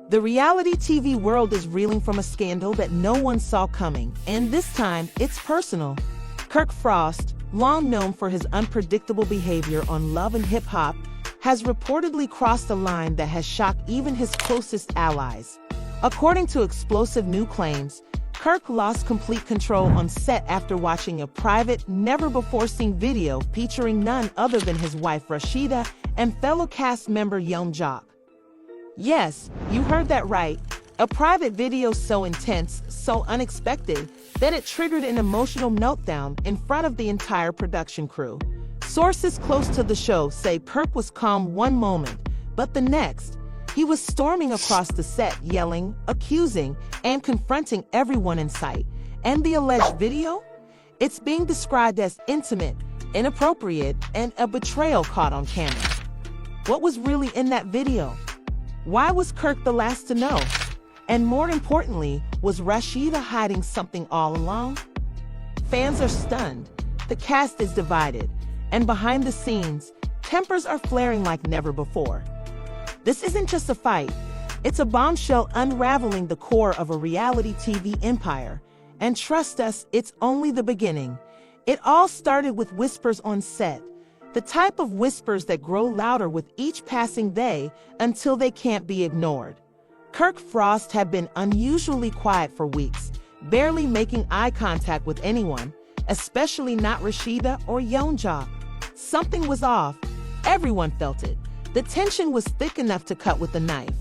The reality TV world is reeling from a scandal that no one saw coming, and this time, it's personal. Kirk Frost, long known for his unpredictable behavior on Love and Hip Hop, has reportedly crossed a line that has shocked even his closest allies. According to explosive new claims, Kirk lost complete control on set after watching a private, never-before-seen video featuring none other than his wife Rasheeda and fellow cast member Rasheeda Joc. Yes, you heard that right. A private video so intense, so unexpected, that it triggered an emotional meltdown in front of the entire production crew. Sources close to the show say Kirk was calm one moment, but the next, he was storming across the set, yelling, accusing, and confronting everyone in sight. And the alleged video? It's being described as intimate, inappropriate, and a betrayal caught on camera. What was really in that video? Why was Kirk the last to know? And more importantly, was Rasheeda hiding something all along? Fans are stunned, the cast is divided, and behind the scenes, tempers are flaring like never before. This isn't just a fight, it's a bombshell unraveling the core of a reality TV empire. And trust us, it's only the beginning. It all started with whispers on set, the type of whispers that grow louder with each passing day until they can't be ignored. Kirk Frost had been unusually quiet for weeks, barely making eye contact with anyone, especially not Rasheeda or Rasheeda Joc. Something was off. Everyone felt it. The tension was thick enough to cut with a knife.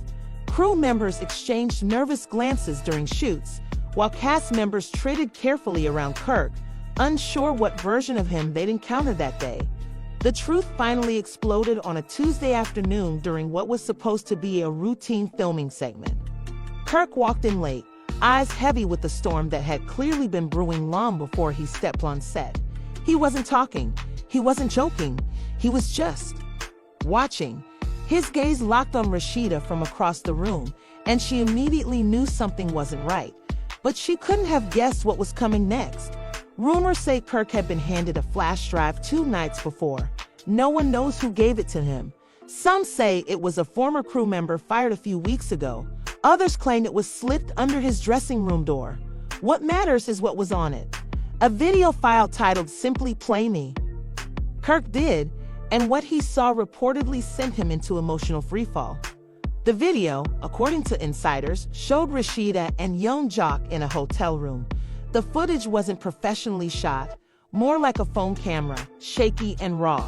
Crew members exchanged nervous glances during shoots, while cast members treaded carefully around Kirk, unsure what version of him they'd encounter that day. The truth finally exploded on a Tuesday afternoon during what was supposed to be a routine filming segment. Kirk walked in late, eyes heavy with the storm that had clearly been brewing long before he stepped on set. He wasn't talking, he wasn't joking, he was just watching. His gaze locked on Rasheeda from across the room, and she immediately knew something wasn't right. But she couldn't have guessed what was coming next. Rumors say Kirk had been handed a flash drive 2 nights before. No one knows who gave it to him. Some say it was a former crew member fired a few weeks ago. Others claim it was slipped under his dressing room door. What matters is what was on it. A video file titled Simply Play Me. Kirk did, and what he saw reportedly sent him into emotional freefall. The video, according to insiders, showed Rasheeda and Rasheeda Joc in a hotel room. The footage wasn't professionally shot, more like a phone camera, shaky and raw.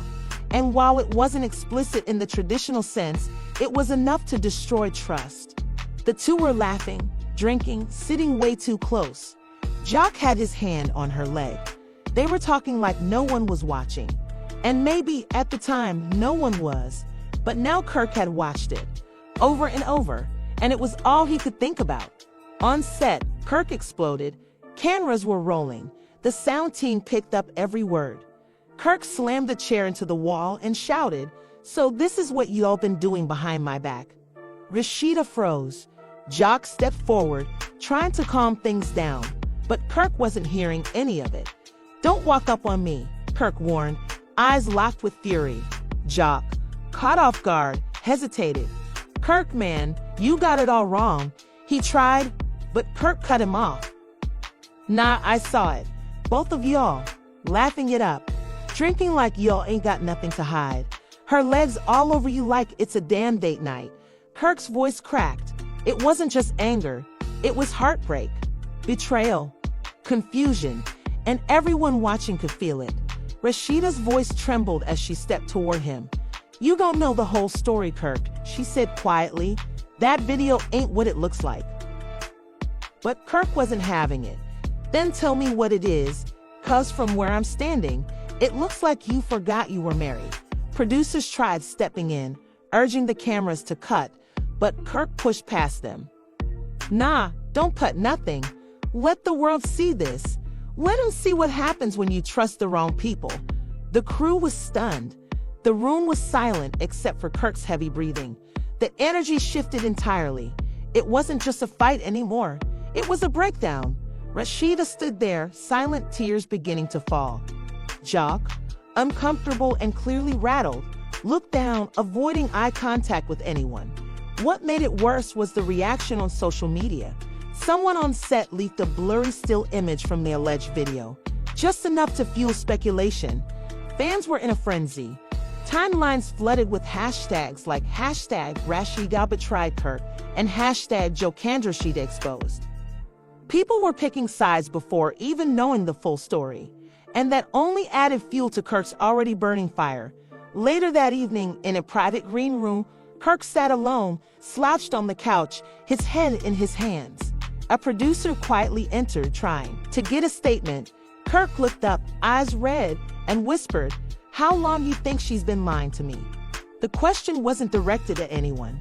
And while it wasn't explicit in the traditional sense, it was enough to destroy trust. The two were laughing, drinking, sitting way too close. Joc had his hand on her leg. They were talking like no one was watching. And maybe, at the time, no one was. But now Kirk had watched it, over and over, and it was all he could think about. On set, Kirk exploded. Cameras were rolling. The sound team picked up every word. Kirk slammed the chair into the wall and shouted, "So this is what y'all been doing behind my back?" Rasheeda froze. Joc stepped forward, trying to calm things down, but Kirk wasn't hearing any of it. "Don't walk up on me," Kirk warned, eyes locked with fury. Joc, caught off guard, hesitated. "Kirk, man, you got it all wrong." He tried, but Kirk cut him off. "Nah, I saw it. Both of y'all, laughing it up, drinking like y'all ain't got nothing to hide. Her legs all over you like it's a damn date night." Kirk's voice cracked. It wasn't just anger, it was heartbreak, betrayal, confusion, and everyone watching could feel it. Rasheeda's voice trembled as she stepped toward him. "You don't know the whole story, Kirk," she said quietly. "That video ain't what it looks like." But Kirk wasn't having it. "Then tell me what it is, 'cause from where I'm standing, it looks like you forgot you were married." Producers tried stepping in, urging the cameras to cut, but Kirk pushed past them. "Nah, don't cut nothing. Let the world see this. Let them see what happens when you trust the wrong people." The crew was stunned. The room was silent except for Kirk's heavy breathing. The energy shifted entirely. It wasn't just a fight anymore. It was a breakdown. Rasheeda stood there, silent, tears beginning to fall. Joc, uncomfortable and clearly rattled, looked down, avoiding eye contact with anyone. What made it worse was the reaction on social media. Someone on set leaked a blurry still image from the alleged video, just enough to fuel speculation. Fans were in a frenzy. Timelines flooded with hashtags like hashtag Rasheeda betrayed Kirk and hashtag Rasheeda exposed. People were picking sides before even knowing the full story, and that only added fuel to Kirk's already burning fire. Later that evening, in a private green room, Kirk sat alone, slouched on the couch, his head in his hands. A producer quietly entered, trying to get a statement. Kirk looked up, eyes red, and whispered, "How long you think she's been lying to me?" The question wasn't directed at anyone,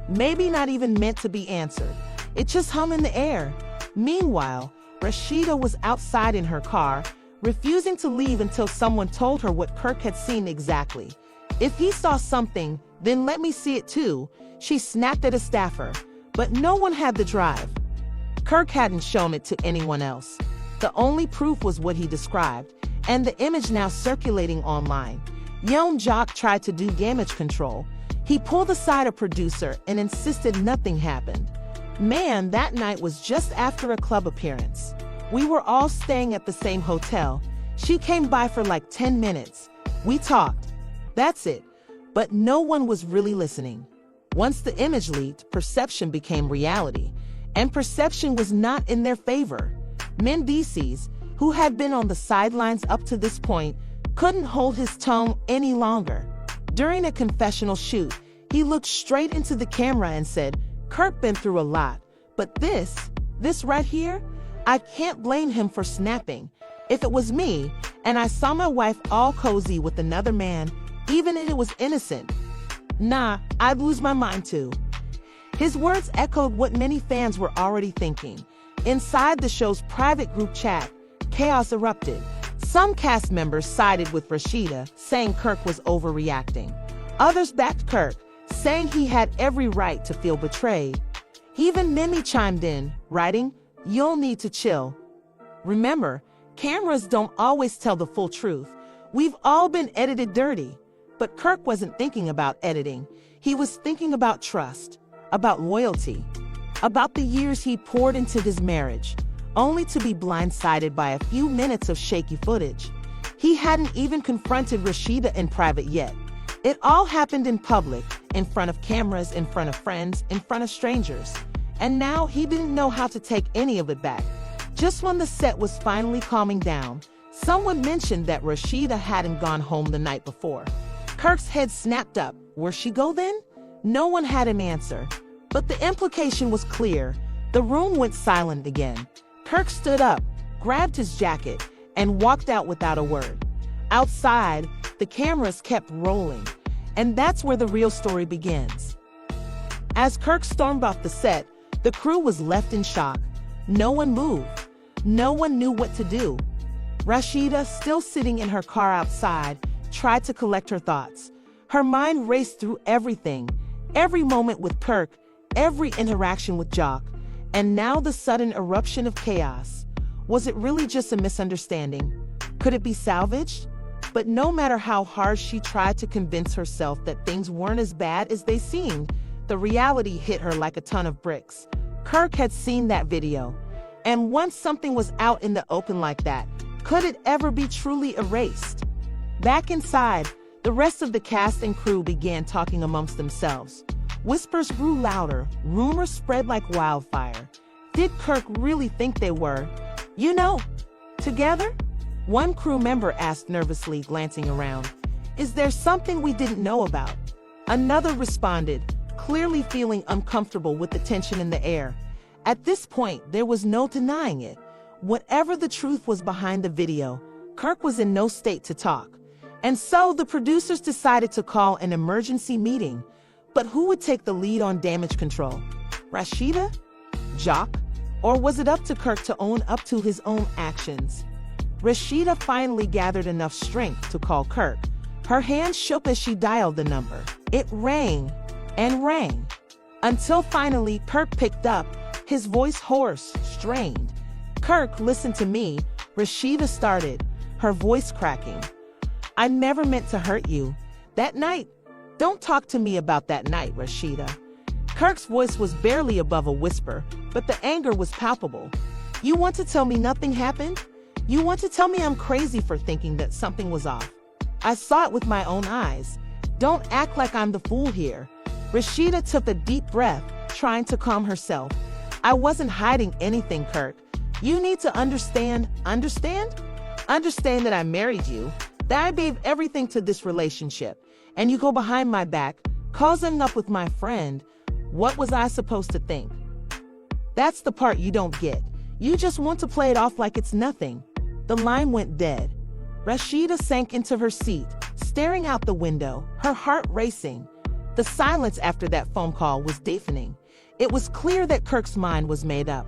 maybe not even meant to be answered. It just hung in the air. Meanwhile, Rasheeda was outside in her car, refusing to leave until someone told her what Kirk had seen exactly. "If he saw something, then let me see it too," she snapped at a staffer. But no one had the drive. Kirk hadn't shown it to anyone else. The only proof was what he described, and the image now circulating online. Young Joc tried to do damage control. He pulled aside a producer and insisted nothing happened. Man, that night was just after a club appearance. We were all staying at the same hotel. She came by for like 10 minutes. We talked. That's it. But no one was really listening. Once the image leaked, perception became reality. And perception was not in their favor. Mendices, who had been on the sidelines up to this point, couldn't hold his tongue any longer. During a confessional shoot, he looked straight into the camera and said, "Kirk been through a lot, but this right here, I can't blame him for snapping. If it was me, and I saw my wife all cozy with another man, even if it was innocent, nah, I'd lose my mind too." His words echoed what many fans were already thinking. Inside the show's private group chat, chaos erupted. Some cast members sided with Rasheeda, saying Kirk was overreacting. Others backed Kirk, saying he had every right to feel betrayed. Even Mimi chimed in, writing, "You'll need to chill." Remember, cameras don't always tell the full truth. We've all been edited dirty. But Kirk wasn't thinking about editing. He was thinking about trust, about loyalty, about the years he poured into his marriage, only to be blindsided by a few minutes of shaky footage. He hadn't even confronted Rasheeda in private yet. It all happened in public, in front of cameras, in front of friends, in front of strangers. And now he didn't know how to take any of it back. Just when the set was finally calming down, someone mentioned that Rasheeda hadn't gone home the night before. Kirk's head snapped up. Where'd she go then? No one had an answer. But the implication was clear. The room went silent again. Kirk stood up, grabbed his jacket, and walked out without a word. Outside, the cameras kept rolling. And that's where the real story begins. As Kirk stormed off the set, the crew was left in shock. No one moved. No one knew what to do. Rasheeda, still sitting in her car outside, tried to collect her thoughts. Her mind raced through everything, every moment with Kirk, every interaction with Joc, and now the sudden eruption of chaos. Was it really just a misunderstanding? Could it be salvaged? But no matter how hard she tried to convince herself that things weren't as bad as they seemed, the reality hit her like a ton of bricks. Kirk had seen that video, and once something was out in the open like that, could it ever be truly erased? Back inside, the rest of the cast and crew began talking amongst themselves. Whispers grew louder, rumors spread like wildfire. Did Kirk really think they were, together? One crew member asked nervously, glancing around. "Is there something we didn't know about?" Another responded, clearly feeling uncomfortable with the tension in the air. At this point, there was no denying it. Whatever the truth was behind the video, Kirk was in no state to talk. And so the producers decided to call an emergency meeting. But who would take the lead on damage control? Rasheeda? Joc? Or was it up to Kirk to own up to his own actions? Rasheeda finally gathered enough strength to call Kirk. Her hand shook as she dialed the number. It rang and rang, until finally Kirk picked up, his voice hoarse, strained. "Kirk, listen to me," Rasheeda started, her voice cracking. "I never meant to hurt you. That night, don't talk to me about that night, Rasheeda." Kirk's voice was barely above a whisper, but the anger was palpable. You want to tell me nothing happened? You want to tell me I'm crazy for thinking that something was off? I saw it with my own eyes. Don't act like I'm the fool here. Rasheeda took a deep breath, trying to calm herself. I wasn't hiding anything, Kirk. You need to understand that I married you, that I gave everything to this relationship, and you go behind my back, causing up with my friend. What was I supposed to think? That's the part you don't get. You just want to play it off like it's nothing. The line went dead. Rasheeda sank into her seat, staring out the window, her heart racing. The silence after that phone call was deafening. It was clear that Kirk's mind was made up.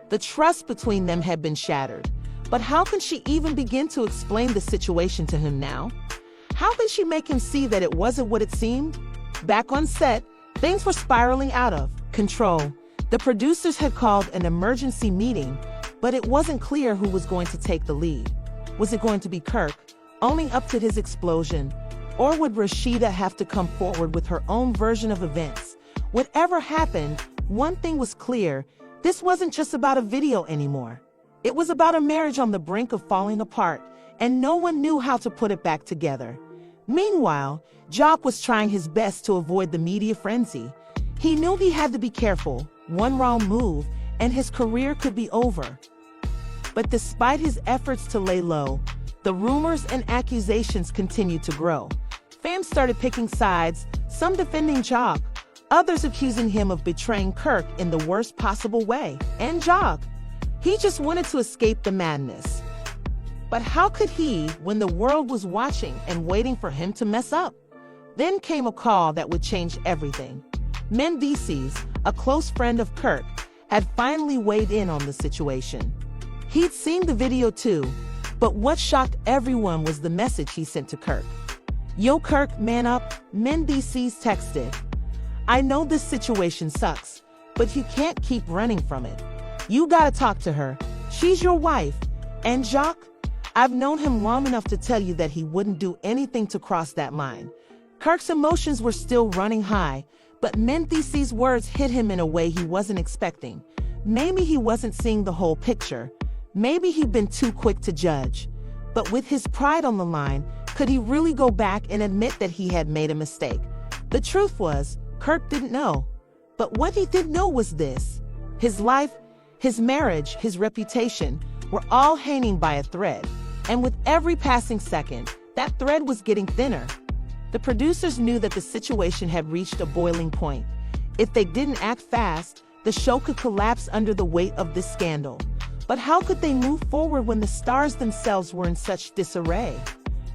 The trust between them had been shattered. But how can she even begin to explain the situation to him now? How can she make him see that it wasn't what it seemed? Back on set, things were spiraling out of control. The producers had called an emergency meeting, but it wasn't clear who was going to take the lead. Was it going to be Kirk, owning up to his explosion? Or would Rasheeda have to come forward with her own version of events? Whatever happened, one thing was clear. This wasn't just about a video anymore. It was about a marriage on the brink of falling apart, and no one knew how to put it back together. Meanwhile, Joc was trying his best to avoid the media frenzy. He knew he had to be careful. One wrong move, and his career could be over. But despite his efforts to lay low, the rumors and accusations continued to grow. Fans started picking sides, some defending Joc, others accusing him of betraying Kirk in the worst possible way. And Joc, he just wanted to escape the madness. But how could he when the world was watching and waiting for him to mess up? Then came a call that would change everything. Mendices, a close friend of Kirk, had finally weighed in on the situation. He'd seen the video too, but what shocked everyone was the message he sent to Kirk. "Yo, Kirk, man up," Mendices texted. "I know this situation sucks, but you can't keep running from it. You gotta talk to her. She's your wife. And Joc, I've known him long enough to tell you that he wouldn't do anything to cross that line." Kirk's emotions were still running high, but Mendices' words hit him in a way he wasn't expecting. Maybe he wasn't seeing the whole picture. Maybe he'd been too quick to judge. But with his pride on the line, could he really go back and admit that he had made a mistake? The truth was, Kirk didn't know. But what he did know was this. His life, his marriage, his reputation were all hanging by a thread. And with every passing second, that thread was getting thinner. The producers knew that the situation had reached a boiling point. If they didn't act fast, the show could collapse under the weight of this scandal. But how could they move forward when the stars themselves were in such disarray?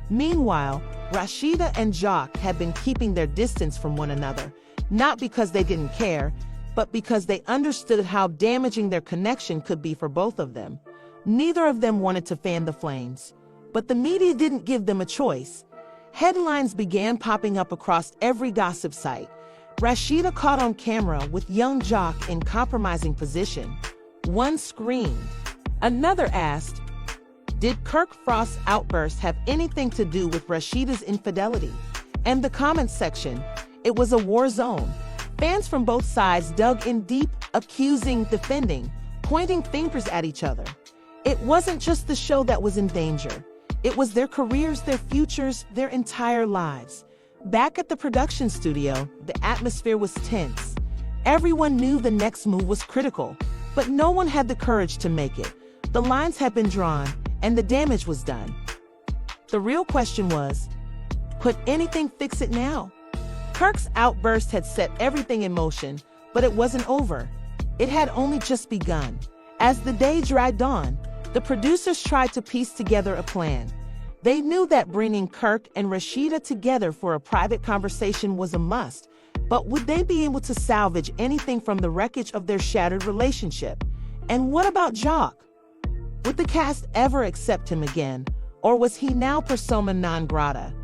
Meanwhile, Rasheeda and Joc had been keeping their distance from one another, not because they didn't care, but because they understood how damaging their connection could be for both of them. Neither of them wanted to fan the flames, but the media didn't give them a choice. Headlines began popping up across every gossip site. Rasheeda caught on camera with young Joc in compromising position. One screamed. Another asked, did Kirk Frost's outburst have anything to do with Rasheeda's infidelity? And the comments section, it was a war zone. Fans from both sides dug in deep, accusing, defending, pointing fingers at each other. It wasn't just the show that was in danger. It was their careers, their futures, their entire lives. Back at the production studio, the atmosphere was tense. Everyone knew the next move was critical, but no one had the courage to make it. The lines had been drawn, and the damage was done. The real question was, could anything fix it now? Kirk's outburst had set everything in motion, but it wasn't over. It had only just begun. As the day dragged on, the producers tried to piece together a plan. They knew that bringing Kirk and Rasheeda together for a private conversation was a must, but would they be able to salvage anything from the wreckage of their shattered relationship? And what about Joc? Would the cast ever accept him again, or was he now persona non grata?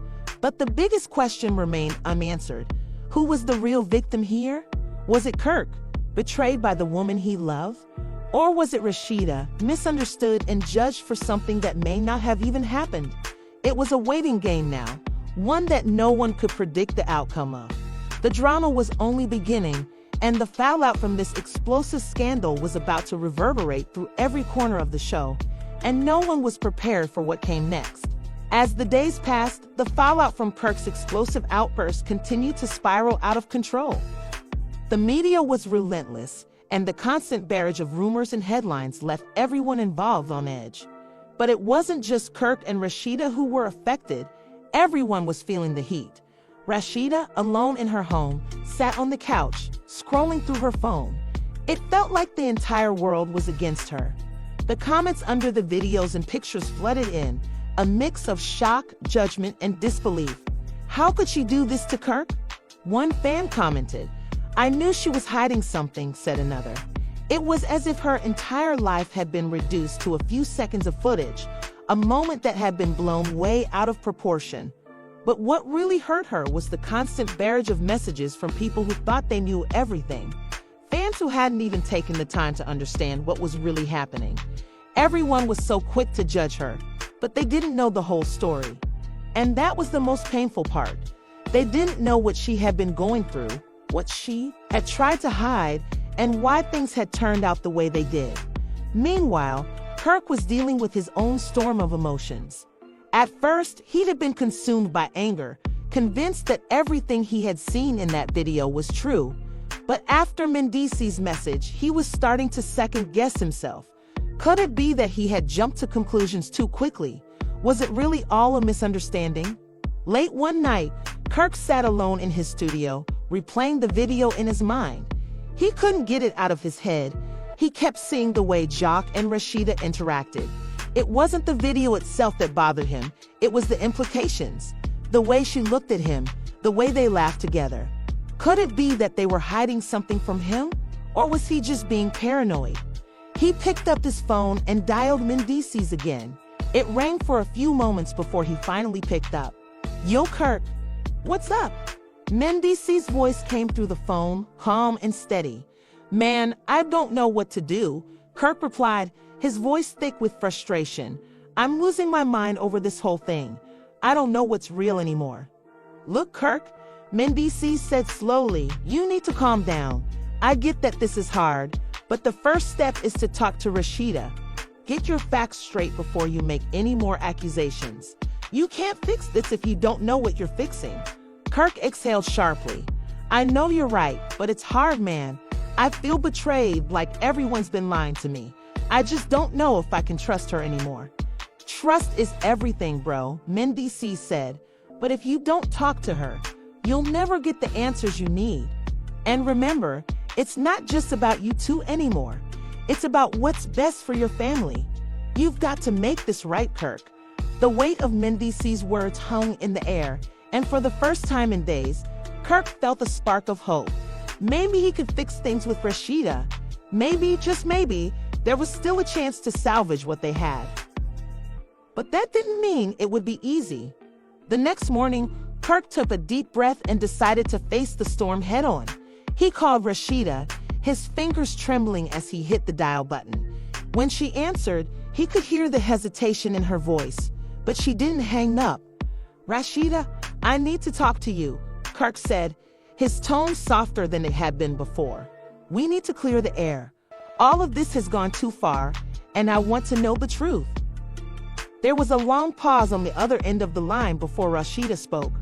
But the biggest question remained unanswered. Who was the real victim here? Was it Kirk, betrayed by the woman he loved? Or was it Rasheeda, misunderstood and judged for something that may not have even happened? It was a waiting game now, one that no one could predict the outcome of. The drama was only beginning, And the fallout from this explosive scandal was about to reverberate through every corner of the show, and no one was prepared for what came next. As the days passed, the fallout from Kirk's explosive outburst continued to spiral out of control. The media was relentless, and the constant barrage of rumors and headlines left everyone involved on edge. But it wasn't just Kirk and Rasheeda who were affected. Everyone was feeling the heat. Rasheeda, alone in her home, sat on the couch, scrolling through her phone. It felt like the entire world was against her. The comments under the videos and pictures flooded in, a mix of shock, judgment, and disbelief. How could she do this to Kirk? One fan commented, "I knew she was hiding something," said another. It was as if her entire life had been reduced to a few seconds of footage, a moment that had been blown way out of proportion. But what really hurt her was the constant barrage of messages from people who thought they knew everything. Fans who hadn't even taken the time to understand what was really happening. Everyone was so quick to judge her, but they didn't know the whole story. And that was the most painful part. They didn't know what she had been going through, what she had tried to hide, and why things had turned out the way they did. Meanwhile, Kirk was dealing with his own storm of emotions. At first, he had been consumed by anger, convinced that everything he had seen in that video was true. But after Mendice's message, he was starting to second-guess himself. Could it be that he had jumped to conclusions too quickly? Was it really all a misunderstanding? Late one night, Kirk sat alone in his studio, replaying the video in his mind. He couldn't get it out of his head. He kept seeing the way Joc and Rasheeda interacted. It wasn't the video itself that bothered him, it was the implications. The way she looked at him, the way they laughed together. Could it be that they were hiding something from him? Or was he just being paranoid? He picked up his phone and dialed Mendice's again. It rang for a few moments before he finally picked up. "Yo, Kirk, what's up?" Mendice's voice came through the phone, calm and steady. "Man, I don't know what to do," Kirk replied, his voice thick with frustration. "I'm losing my mind over this whole thing. I don't know what's real anymore." "Look, Kirk," Mendice said slowly, "you need to calm down. I get that this is hard, but the first step is to talk to Rasheeda. Get your facts straight before you make any more accusations. You can't fix this if you don't know what you're fixing." Kirk exhaled sharply. "I know you're right, but it's hard, man. I feel betrayed, like everyone's been lying to me. I just don't know if I can trust her anymore." "Trust is everything, bro," Mendice said. "But if you don't talk to her, you'll never get the answers you need. And remember, it's not just about you two anymore. It's about what's best for your family. You've got to make this right, Kirk." The weight of Mendice's words hung in the air, and for the first time in days, Kirk felt a spark of hope. Maybe he could fix things with Rasheeda. Maybe, just maybe, there was still a chance to salvage what they had. But that didn't mean it would be easy. The next morning, Kirk took a deep breath and decided to face the storm head-on. He called Rasheeda, his fingers trembling as he hit the dial button. When she answered, he could hear the hesitation in her voice, but she didn't hang up. "Rasheeda, I need to talk to you," Kirk said, his tone softer than it had been before. "We need to clear the air. All of this has gone too far, and I want to know the truth." There was a long pause on the other end of the line before Rasheeda spoke.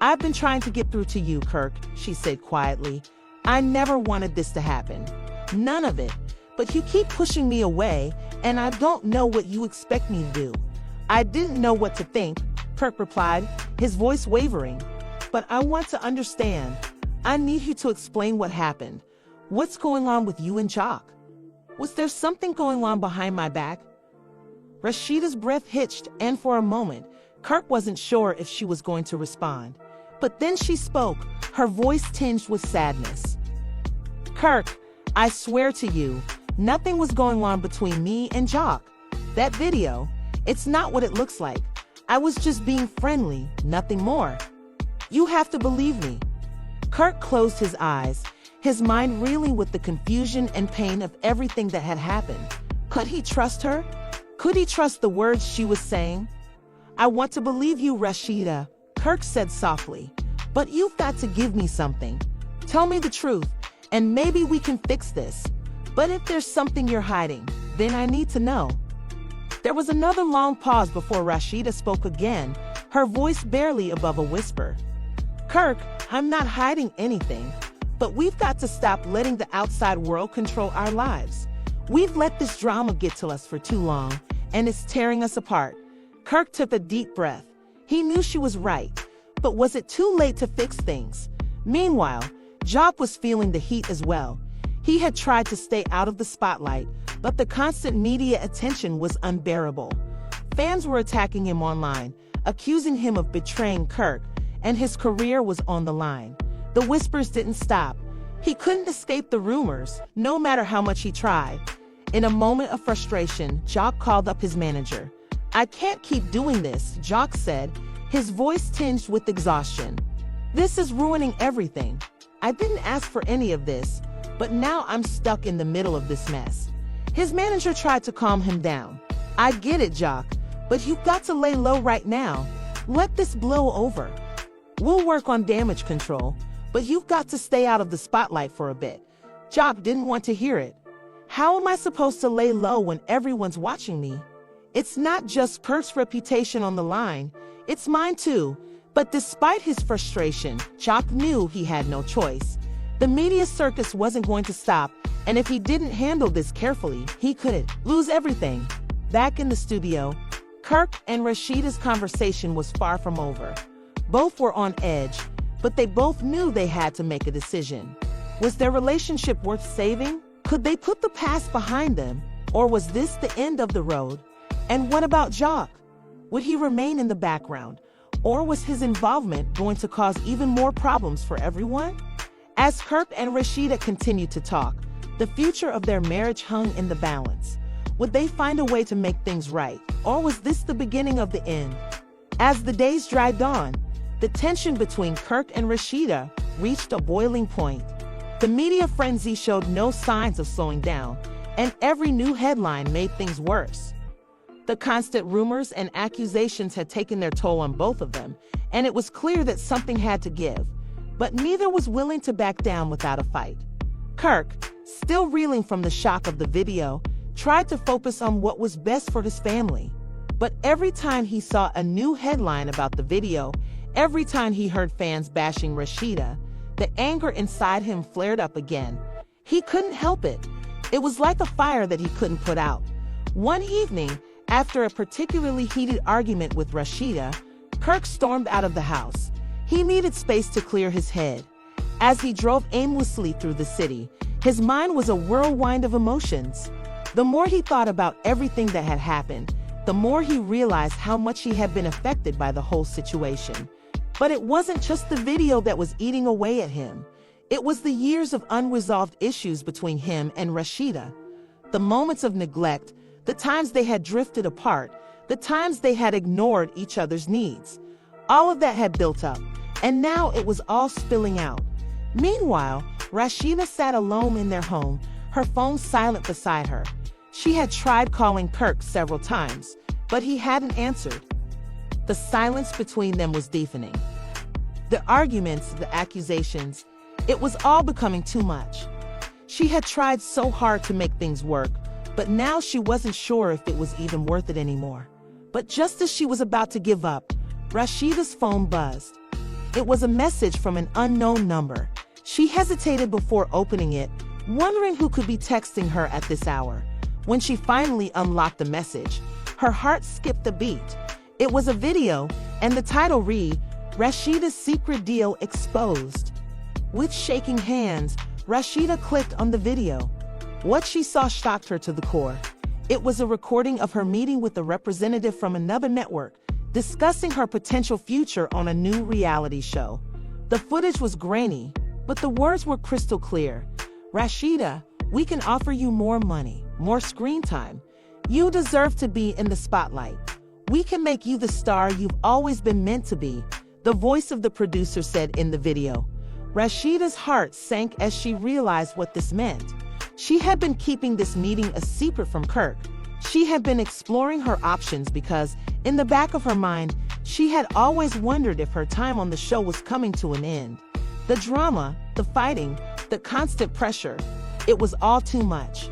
"I've been trying to get through to you, Kirk," she said quietly. "I never wanted this to happen. None of it. But you keep pushing me away, and I don't know what you expect me to do." "I didn't know what to think," Kirk replied, his voice wavering. "But I want to understand. I need you to explain what happened. What's going on with you and Joc? Was there something going on behind my back?" Rasheeda's breath hitched, and for a moment, Kirk wasn't sure if she was going to respond. But then she spoke, her voice tinged with sadness. "Kirk, I swear to you, nothing was going on between me and Joc. That video, it's not what it looks like. I was just being friendly, nothing more. You have to believe me." Kirk closed his eyes, his mind reeling with the confusion and pain of everything that had happened. Could he trust her? Could he trust the words she was saying? "I want to believe you, Rasheeda," Kirk said softly. "But you've got to give me something. Tell me the truth, and maybe we can fix this. But if there's something you're hiding, then I need to know." There was another long pause before Rasheeda spoke again, her voice barely above a whisper. "Kirk, I'm not hiding anything, but we've got to stop letting the outside world control our lives. We've let this drama get to us for too long, and it's tearing us apart." Kirk took a deep breath. He knew she was right, but was it too late to fix things? Meanwhile, Joc was feeling the heat as well. He had tried to stay out of the spotlight, but the constant media attention was unbearable. Fans were attacking him online, accusing him of betraying Kirk, and his career was on the line. The whispers didn't stop. He couldn't escape the rumors, no matter how much he tried. In a moment of frustration, Joc called up his manager. "I can't keep doing this," Joc said, his voice tinged with exhaustion. "This is ruining everything. I didn't ask for any of this, but now I'm stuck in the middle of this mess." His manager tried to calm him down. "I get it, Joc, but you've got to lay low right now. Let this blow over. We'll work on damage control, but you've got to stay out of the spotlight for a bit." Joc didn't want to hear it. "How am I supposed to lay low when everyone's watching me? It's not just Kirk's reputation on the line, it's mine too." But despite his frustration, Joc knew he had no choice. The media circus wasn't going to stop, and if he didn't handle this carefully, he could lose everything. Back in the studio, Kirk and Rasheeda's conversation was far from over. Both were on edge, but they both knew they had to make a decision. Was their relationship worth saving? Could they put the past behind them, or was this the end of the road? And what about Joc? Would he remain in the background, or was his involvement going to cause even more problems for everyone? As Kirk and Rasheeda continued to talk, the future of their marriage hung in the balance. Would they find a way to make things right, or was this the beginning of the end? As the days dragged on, the tension between Kirk and Rasheeda reached a boiling point. The media frenzy showed no signs of slowing down, and every new headline made things worse. The constant rumors and accusations had taken their toll on both of them, and it was clear that something had to give. But neither was willing to back down without a fight. Kirk, still reeling from the shock of the video, tried to focus on what was best for his family. But every time he saw a new headline about the video, every time he heard fans bashing Rasheeda, the anger inside him flared up again. He couldn't help it. It was like a fire that he couldn't put out. One evening, after a particularly heated argument with Rasheeda, Kirk stormed out of the house. He needed space to clear his head. As he drove aimlessly through the city, his mind was a whirlwind of emotions. The more he thought about everything that had happened, the more he realized how much he had been affected by the whole situation. But it wasn't just the video that was eating away at him. It was the years of unresolved issues between him and Rasheeda. The moments of neglect, the times they had drifted apart, the times they had ignored each other's needs. All of that had built up, and now it was all spilling out. Meanwhile, Rasheeda sat alone in their home, her phone silent beside her. She had tried calling Kirk several times, but he hadn't answered. The silence between them was deafening. The arguments, the accusations, it was all becoming too much. She had tried so hard to make things work, but now she wasn't sure if it was even worth it anymore. But just as she was about to give up, Rasheeda's phone buzzed. It was a message from an unknown number. She hesitated before opening it, wondering who could be texting her at this hour. When she finally unlocked the message, her heart skipped a beat. It was a video, and the title read, "Rasheeda's Secret Deal Exposed." With shaking hands, Rasheeda clicked on the video. What she saw shocked her to the core. It was a recording of her meeting with a representative from another network, discussing her potential future on a new reality show. The footage was grainy, but the words were crystal clear. "Rasheeda, we can offer you more money, more screen time. You deserve to be in the spotlight. We can make you the star you've always been meant to be," the voice of the producer said in the video. Rasheeda's heart sank as she realized what this meant. She had been keeping this meeting a secret from Kirk. She had been exploring her options because, in the back of her mind, she had always wondered if her time on the show was coming to an end. The drama, the fighting, the constant pressure, it was all too much.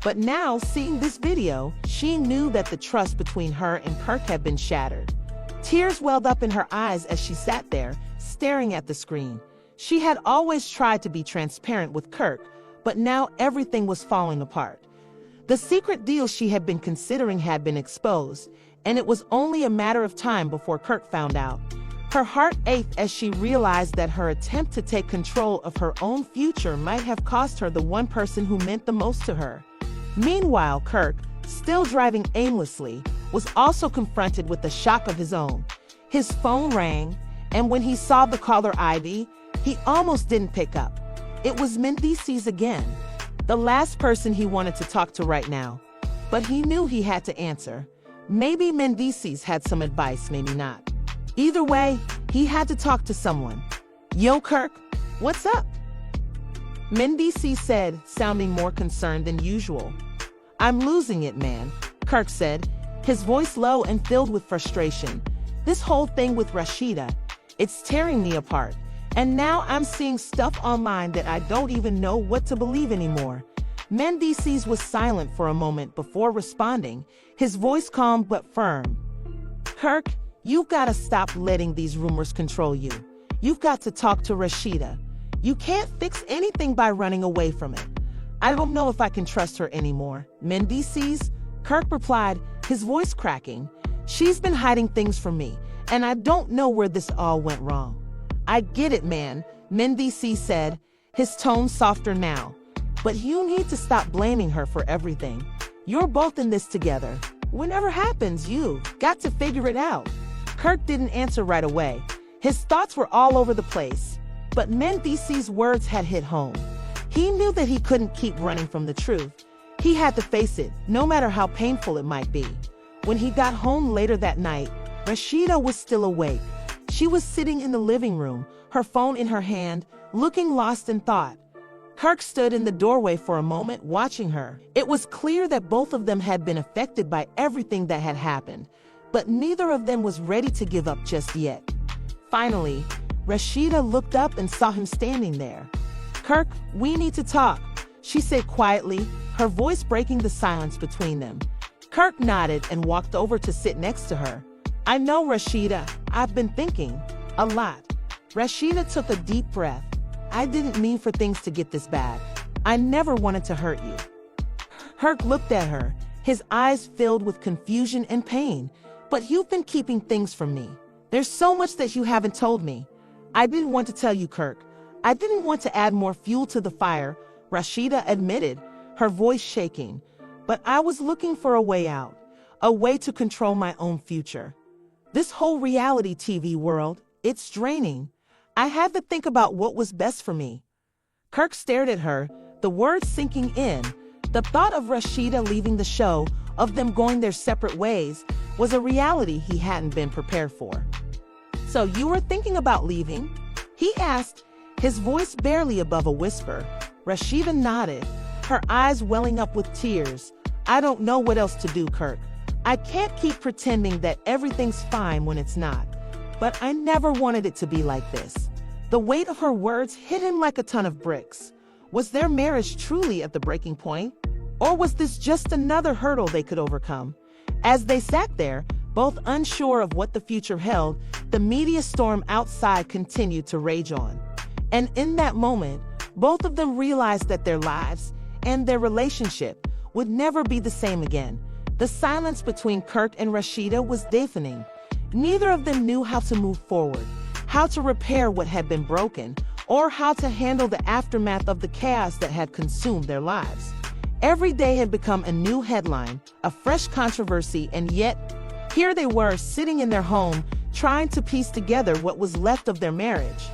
But now, seeing this video, she knew that the trust between her and Kirk had been shattered. Tears welled up in her eyes as she sat there, staring at the screen. She had always tried to be transparent with Kirk, but now everything was falling apart. The secret deal she had been considering had been exposed, and it was only a matter of time before Kirk found out. Her heart ached as she realized that her attempt to take control of her own future might have cost her the one person who meant the most to her. Meanwhile, Kirk, still driving aimlessly, was also confronted with the shock of his own. His phone rang, and when he saw the caller ID, he almost didn't pick up. It was Mendices again, the last person he wanted to talk to right now. But he knew he had to answer. Maybe Mendices had some advice, maybe not. Either way, he had to talk to someone. "Yo, Kirk, what's up?" Mendices said, sounding more concerned than usual. "I'm losing it, man," Kirk said, his voice low and filled with frustration. "This whole thing with Rasheeda, it's tearing me apart. And now I'm seeing stuff online that I don't even know what to believe anymore." Mendices was silent for a moment before responding, his voice calm but firm. "Kirk, you've got to stop letting these rumors control you. You've got to talk to Rasheeda. You can't fix anything by running away from it." "I don't know if I can trust her anymore, Mendices," Kirk replied, his voice cracking. "She's been hiding things from me, and I don't know where this all went wrong." "I get it, man," Mendices said, his tone softer now. "But you need to stop blaming her for everything. You're both in this together. Whatever happens, you got to figure it out." Kirk didn't answer right away. His thoughts were all over the place. But Mendices' words had hit home. He knew that he couldn't keep running from the truth. He had to face it, no matter how painful it might be. When he got home later that night, Rasheeda was still awake. She was sitting in the living room, her phone in her hand, looking lost in thought. Kirk stood in the doorway for a moment, watching her. It was clear that both of them had been affected by everything that had happened, but neither of them was ready to give up just yet. Finally, Rasheeda looked up and saw him standing there. "Kirk, we need to talk," she said quietly, her voice breaking the silence between them. Kirk nodded and walked over to sit next to her. "I know, Rasheeda, I've been thinking a lot." Rasheeda took a deep breath. "I didn't mean for things to get this bad. I never wanted to hurt you." Kirk looked at her, his eyes filled with confusion and pain. "But you've been keeping things from me. There's so much that you haven't told me." "I didn't want to tell you, Kirk. I didn't want to add more fuel to the fire," Rasheeda admitted, her voice shaking. "But I was looking for a way out, a way to control my own future. This whole reality TV world, it's draining. I had to think about what was best for me." Kirk stared at her, the words sinking in. The thought of Rasheeda leaving the show, of them going their separate ways, was a reality he hadn't been prepared for. "So you were thinking about leaving?" he asked, his voice barely above a whisper. Rasheeda nodded, her eyes welling up with tears. "I don't know what else to do, Kirk. I can't keep pretending that everything's fine when it's not. But I never wanted it to be like this." The weight of her words hit him like a ton of bricks. Was their marriage truly at the breaking point? Or was this just another hurdle they could overcome? As they sat there, both unsure of what the future held, the media storm outside continued to rage on. And in that moment, both of them realized that their lives and their relationship would never be the same again. The silence between Kirk and Rasheeda was deafening. Neither of them knew how to move forward, how to repair what had been broken, or how to handle the aftermath of the chaos that had consumed their lives. Every day had become a new headline, a fresh controversy, and yet, here they were sitting in their home, trying to piece together what was left of their marriage.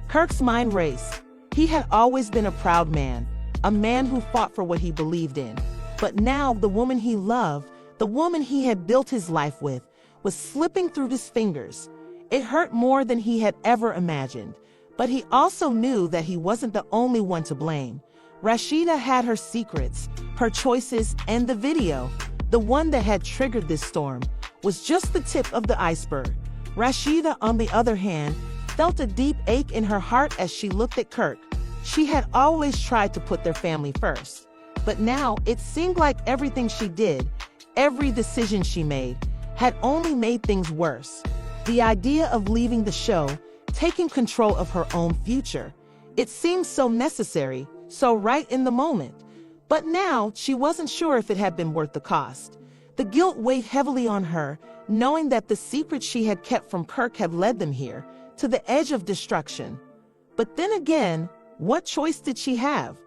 Kirk's mind raced. He had always been a proud man, a man who fought for what he believed in. But now the woman he loved, the woman he had built his life with, was slipping through his fingers. It hurt more than he had ever imagined. But he also knew that he wasn't the only one to blame. Rasheeda had her secrets, her choices, and the video, the one that had triggered this storm, was just the tip of the iceberg. Rasheeda, on the other hand, felt a deep ache in her heart as she looked at Kirk. She had always tried to put their family first, but now it seemed like everything she did, every decision she made, had only made things worse. The idea of leaving the show, taking control of her own future, it seemed so necessary, so right in the moment. But now she wasn't sure if it had been worth the cost. The guilt weighed heavily on her, knowing that the secret she had kept from Kirk had led them here, to the edge of destruction. But then again, what choice did she have?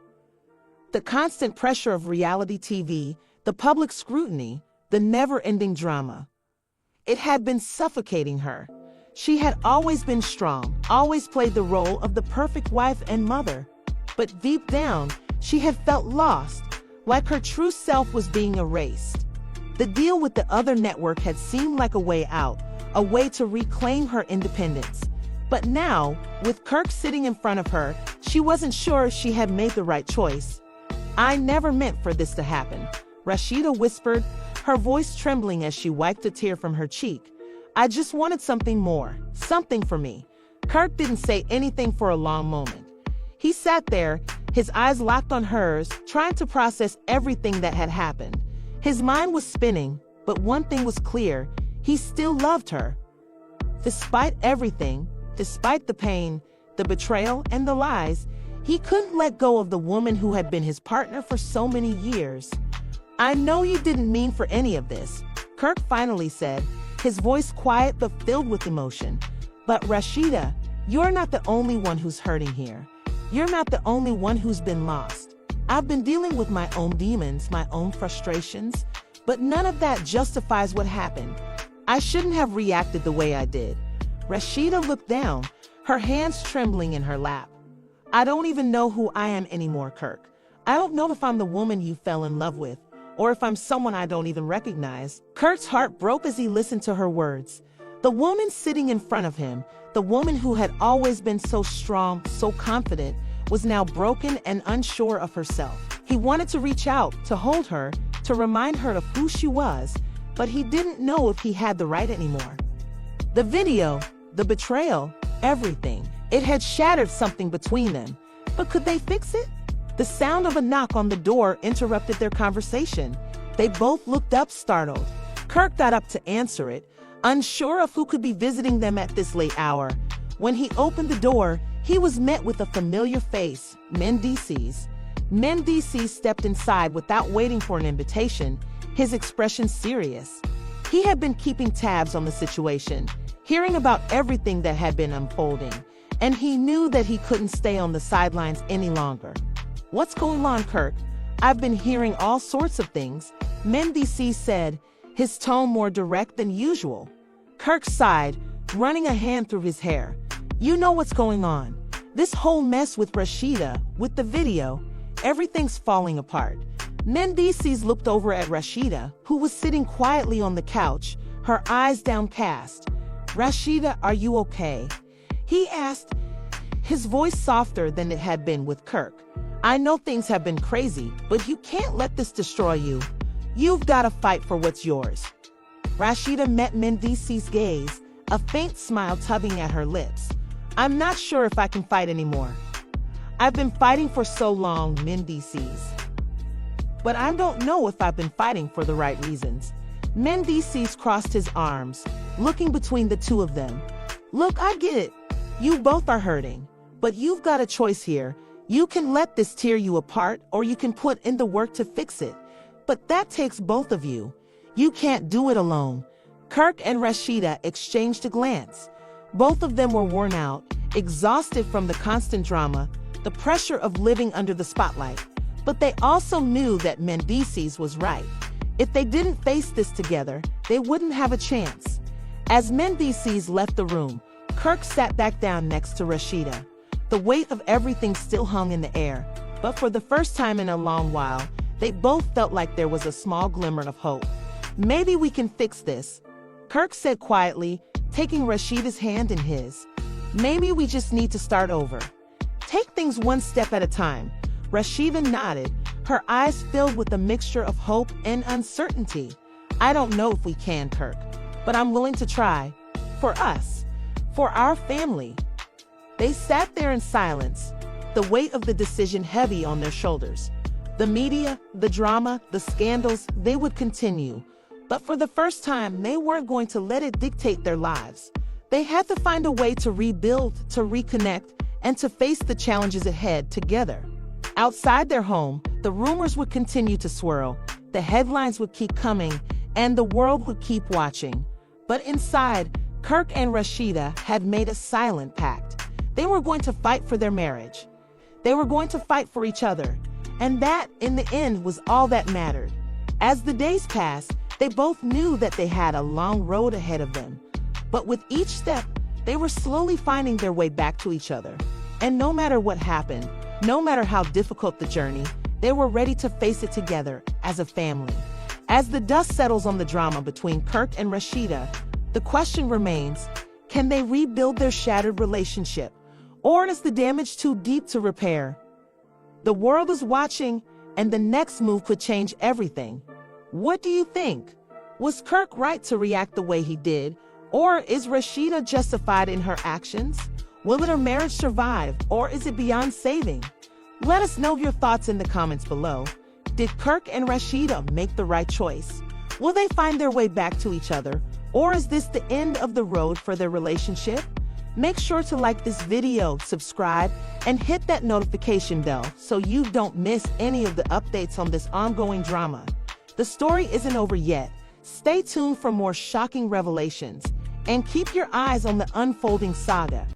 The constant pressure of reality TV, the public scrutiny, the never-ending drama. It had been suffocating her. She had always been strong, always played the role of the perfect wife and mother. But deep down, she had felt lost, like her true self was being erased. The deal with the other network had seemed like a way out, a way to reclaim her independence. But now, with Kirk sitting in front of her, she wasn't sure if she had made the right choice. "I never meant for this to happen," Rasheeda whispered, her voice trembling as she wiped a tear from her cheek. "I just wanted something more, something for me." Kirk didn't say anything for a long moment. He sat there, his eyes locked on hers, trying to process everything that had happened. His mind was spinning, but one thing was clear: he still loved her. Despite everything, despite the pain, the betrayal, and the lies, he couldn't let go of the woman who had been his partner for so many years. "I know you didn't mean for any of this," Kirk finally said, his voice quiet but filled with emotion. "But Rasheeda, you're not the only one who's hurting here. You're not the only one who's been lost. I've been dealing with my own demons, my own frustrations, but none of that justifies what happened. I shouldn't have reacted the way I did." Rasheeda looked down, her hands trembling in her lap. "I don't even know who I am anymore, Kirk. I don't know if I'm the woman you fell in love with, or if I'm someone I don't even recognize." Kirk's heart broke as he listened to her words. The woman sitting in front of him, the woman who had always been so strong, so confident, was now broken and unsure of herself. He wanted to reach out, to hold her, to remind her of who she was, but he didn't know if he had the right anymore. The video, the betrayal, everything. It had shattered something between them. But could they fix it? The sound of a knock on the door interrupted their conversation. They both looked up, startled. Kirk got up to answer it, unsure of who could be visiting them at this late hour. When he opened the door, he was met with a familiar face, Mendices. Mendices stepped inside without waiting for an invitation, his expression serious. He had been keeping tabs on the situation, hearing about everything that had been unfolding, and he knew that he couldn't stay on the sidelines any longer. "What's going on, Kirk? I've been hearing all sorts of things," Mendices said, his tone more direct than usual. Kirk sighed, running a hand through his hair. "You know what's going on. This whole mess with Rasheeda, with the video, everything's falling apart." Mendices looked over at Rasheeda, who was sitting quietly on the couch, her eyes downcast. "Rasheeda, are you okay?" he asked, his voice softer than it had been with Kirk. "I know things have been crazy, but you can't let this destroy you. You've got to fight for what's yours." Rasheeda met Mendices' gaze, a faint smile tugging at her lips. "I'm not sure if I can fight anymore. I've been fighting for so long, Mendices. But I don't know if I've been fighting for the right reasons." Mendices crossed his arms, looking between the two of them. "Look, I get it. You both are hurting. But you've got a choice here. You can let this tear you apart, or you can put in the work to fix it. But that takes both of you. You can't do it alone." Kirk and Rasheeda exchanged a glance. Both of them were worn out, exhausted from the constant drama, the pressure of living under the spotlight. But they also knew that Mendices was right. If they didn't face this together, they wouldn't have a chance. As Mendices left the room, Kirk sat back down next to Rasheeda. The weight of everything still hung in the air, but for the first time in a long while, they both felt like there was a small glimmer of hope. "Maybe we can fix this," Kirk said quietly, taking Rasheeda's hand in his. "Maybe we just need to start over. Take things one step at a time." Rasheeda nodded, her eyes filled with a mixture of hope and uncertainty. "I don't know if we can, Kirk, but I'm willing to try. For us. For our family." They sat there in silence, the weight of the decision heavy on their shoulders. The media, the drama, the scandals, they would continue. But for the first time, they weren't going to let it dictate their lives. They had to find a way to rebuild, to reconnect, and to face the challenges ahead together. Outside their home, the rumors would continue to swirl, the headlines would keep coming, and the world would keep watching. But inside, Kirk and Rasheeda had made a silent pact. They were going to fight for their marriage. They were going to fight for each other. And that, in the end, was all that mattered. As the days passed, they both knew that they had a long road ahead of them. But with each step, they were slowly finding their way back to each other. And no matter what happened, no matter how difficult the journey, they were ready to face it together as a family. As the dust settles on the drama between Kirk and Rasheeda, the question remains, can they rebuild their shattered relationship? Or is the damage too deep to repair? The world is watching, and the next move could change everything. What do you think? Was Kirk right to react the way he did? Or is Rasheeda justified in her actions? Will their marriage survive, or is it beyond saving? Let us know your thoughts in the comments below. Did Kirk and Rasheeda make the right choice? Will they find their way back to each other, or is this the end of the road for their relationship? Make sure to like this video, subscribe, and hit that notification bell so you don't miss any of the updates on this ongoing drama. The story isn't over yet. Stay tuned for more shocking revelations, and keep your eyes on the unfolding saga.